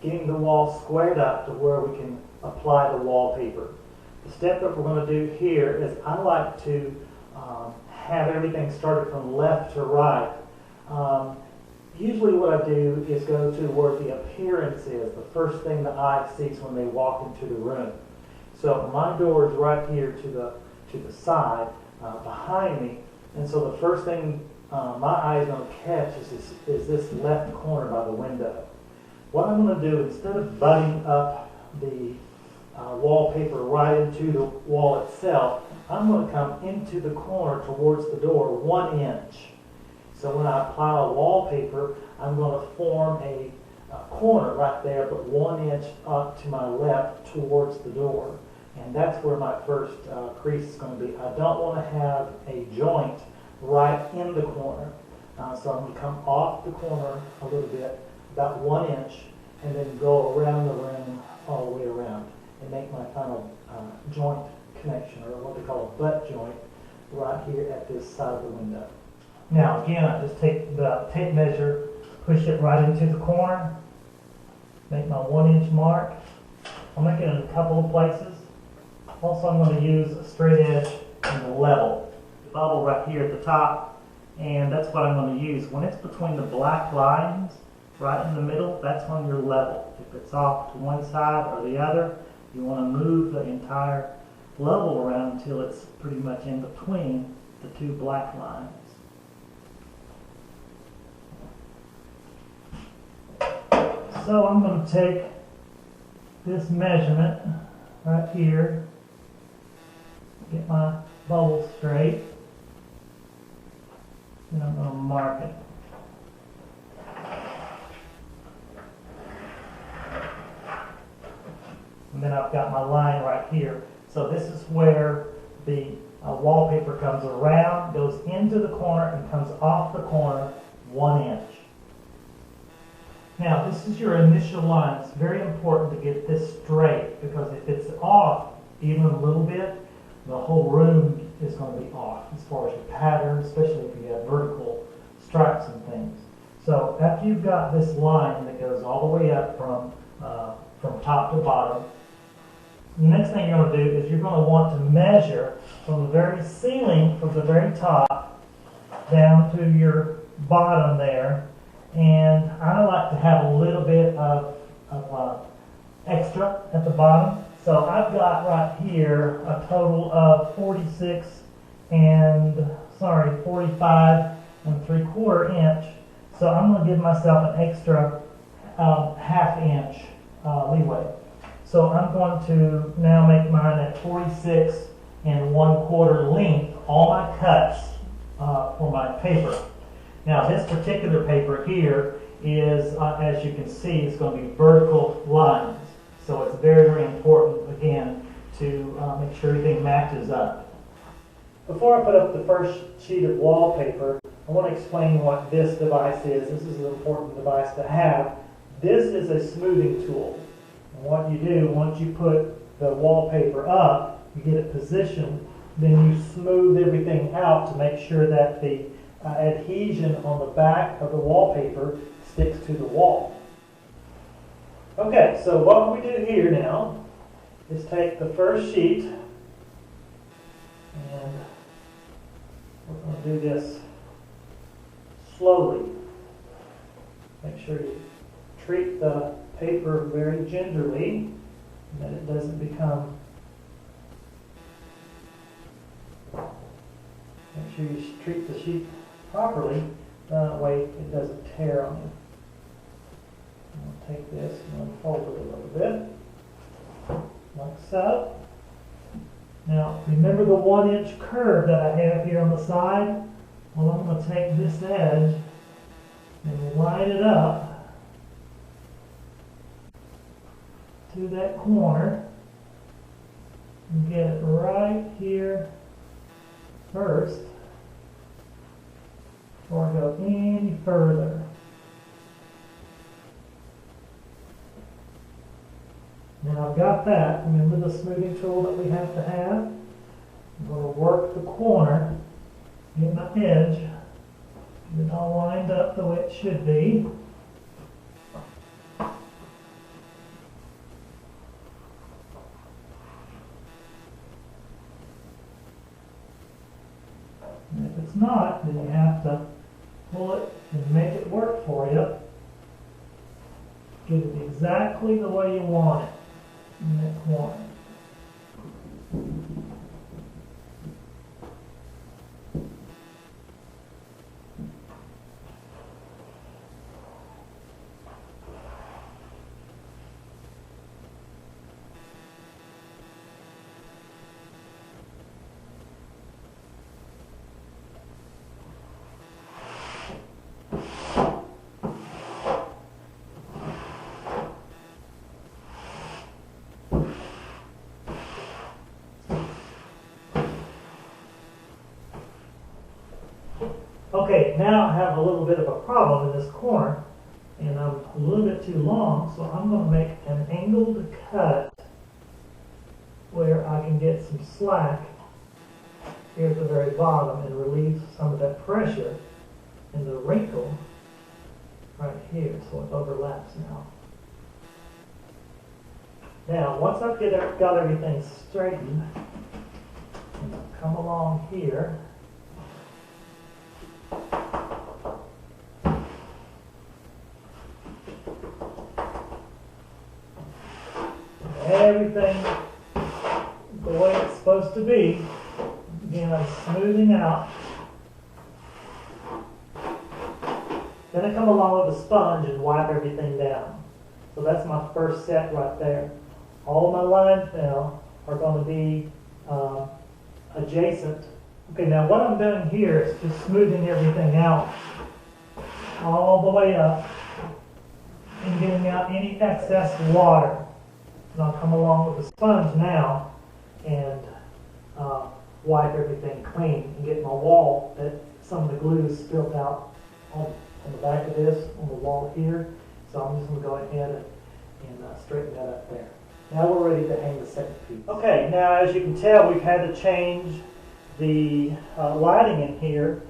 getting the wall squared up to where we can apply the wallpaper. The step that we're going to do here is I like to have everything started from left to right. Usually what I do is go to where the appearance is, the first thing the eye sees when they walk into the room. So my door is right here to the side behind me, and so the first thing my eye is going to catch is this left corner by the window. What I'm going to do, instead of butting up the wallpaper right into the wall itself, I'm going to come into the corner towards the door 1 inch. So when I apply a wallpaper, I'm going to form a corner right there, but 1 inch up to my left towards the door. And that's where my first crease is going to be. I don't want to have a joint right in the corner. So I'm going to come off the corner a little bit, about 1 inch, and then go around the room all the way around and make my final joint connection, or what they call a butt joint, right here at this side of the window. Now again, I just take the tape measure, push it right into the corner, make my 1 inch mark. I'll make it in a couple of places. Also, I'm going to use a straight edge and level. The bubble right here at the top, and that's what I'm going to use. When it's between the black lines, right in the middle, that's when you're level. If it's off to one side or the other, you want to move the entire level around until it's pretty much in between the two black lines. So I'm going to take this measurement right here, get my bubble straight, and I'm going to mark it. And then I've got my line right here. So this is where the wallpaper comes around, goes into the corner, and comes off the corner 1 inch. Now, this is your initial line. It's very important to get this straight, because if it's off even a little bit, the whole room is going to be off as far as your pattern, especially if you have vertical stripes and things. So after you've got this line that goes all the way up from top to bottom, the next thing you're going to do is you're going to want to measure from the very ceiling, from the very top, down to your bottom there. And I like to have a little bit of extra at the bottom. So I've got right here a total of 45 and 3/4 inch. So I'm going to give myself an extra ½ inch leeway. So I'm going to now make mine at 46 and 1/4 length, all my cuts for my paper. Now this particular paper here is, as you can see, it's going to be vertical lines. So it's very, very important, again, to make sure everything matches up. Before I put up the first sheet of wallpaper, I want to explain what this device is. This is an important device to have. This is a smoothing tool. And what you do, once you put the wallpaper up, you get it positioned, then you smooth everything out to make sure that the adhesion on the back of the wallpaper sticks to the wall. Okay, so what we do here now is take the first sheet, and we're going to do this slowly. Make sure you treat the paper very gingerly, and that it doesn't become. Make sure you treat the sheet properly, that way it doesn't tear on you. I'm going to take this and unfold it a little bit, like so. Now, remember the 1 inch curve that I have here on the side? Well, I'm going to take this edge and line it up to that corner and get it right here first before I go any further. Now I've got that. Remember the smoothing tool that we have to have? I'm going to work the corner, get my edge, get it all lined up the way it should be. not, then you have to pull it and make it work for you. Get it exactly the way you want it in that corner. Okay, now I have a little bit of a problem in this corner, and I'm a little bit too long, so I'm going to make an angled cut where I can get some slack here at the very bottom and relieve some of that pressure in the wrinkle right here, so it overlaps now. Now, once I've got everything straightened, I'm going to come along here. Everything the way it's supposed to be. Again, I'm smoothing out. Then I come along with a sponge and wipe everything down. So that's my first set right there. All my lines now are going to be adjacent. Okay, now what I'm doing here is just smoothing everything out all the way up and getting out any excess water. And I'll come along with the sponge now and wipe everything clean and get my wall that some of the glue is spilled out on the back of this, on the wall here. So I'm just going to go ahead and straighten that up there. Now we're ready to hang the second piece. Okay, now as you can tell, we've had to change the lighting in here.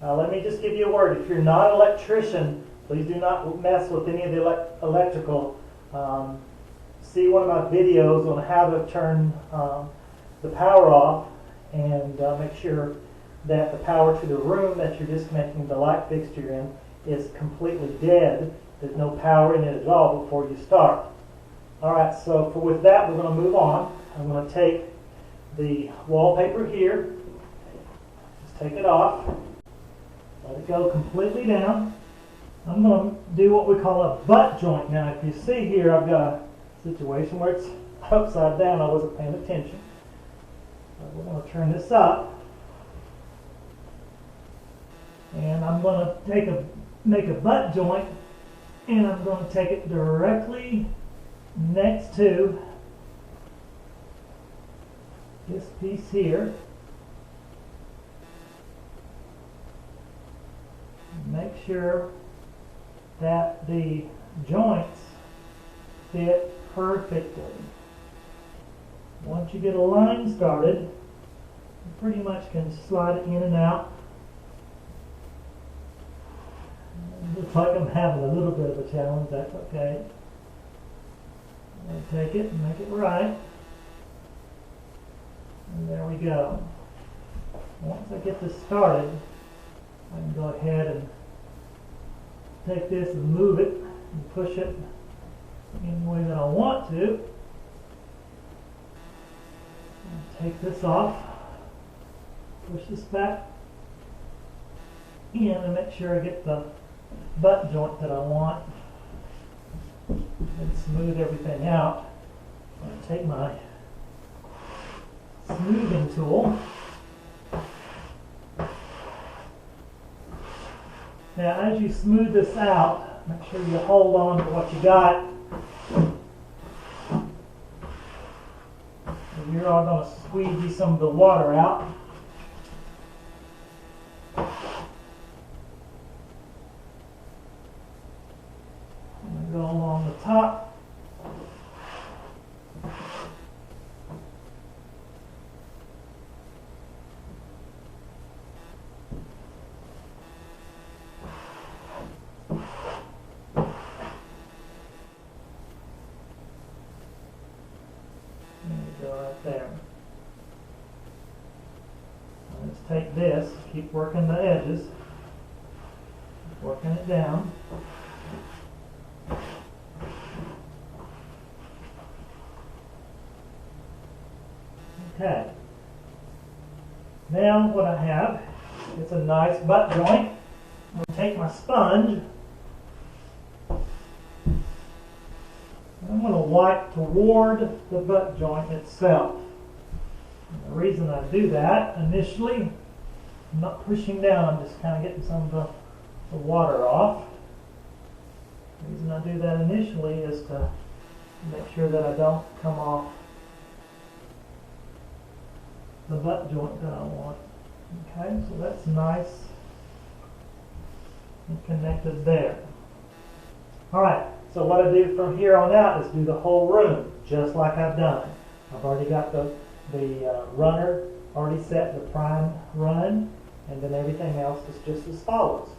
Let me just give you a word. If you're not an electrician, please do not mess with any of the electrical. See one of my videos on how to turn the power off and make sure that the power to the room that you're disconnecting the light fixture in is completely dead. There's no power in it at all before you start. Alright, so with that we're going to move on. I'm going to take the wallpaper here, just take it off, let it go completely down. I'm going to do what we call a butt joint. Now if you see here, I've got a situation where it's upside down. I wasn't paying attention. We're going to turn this up, and I'm going to make a butt joint, and I'm going to take it directly next to this piece here. Make sure that the joints fit perfectly. Once you get a line started, you pretty much can slide it in and out. It looks like I'm having a little bit of a challenge. That's okay. I'll take it and make it right. And there we go. Once I get this started, I can go ahead and take this and move it and push it any way that I want to. I'll take this off, push this back in and make sure I get the butt joint that I want and smooth everything out. I'll take my smoothing tool. Now as you smooth this out, make sure you hold on to what you got. And you're all going to squeegee some of the water out. And go along the top. There. take this, keep working the edges, working it down. Okay. Now what I have is a nice butt joint. I'm going to take my sponge. I'm going to wipe toward the butt joint itself. And the reason I do that initially, I'm not pushing down, I'm just kind of getting some of the water off. The reason I do that initially is to make sure that I don't come off the butt joint that I want. Okay, so that's nice and connected there. Alright, so what I do from here on out is do the whole room, just like I've done. I've already got the runner already set, the prime run, and then everything else is just as follows.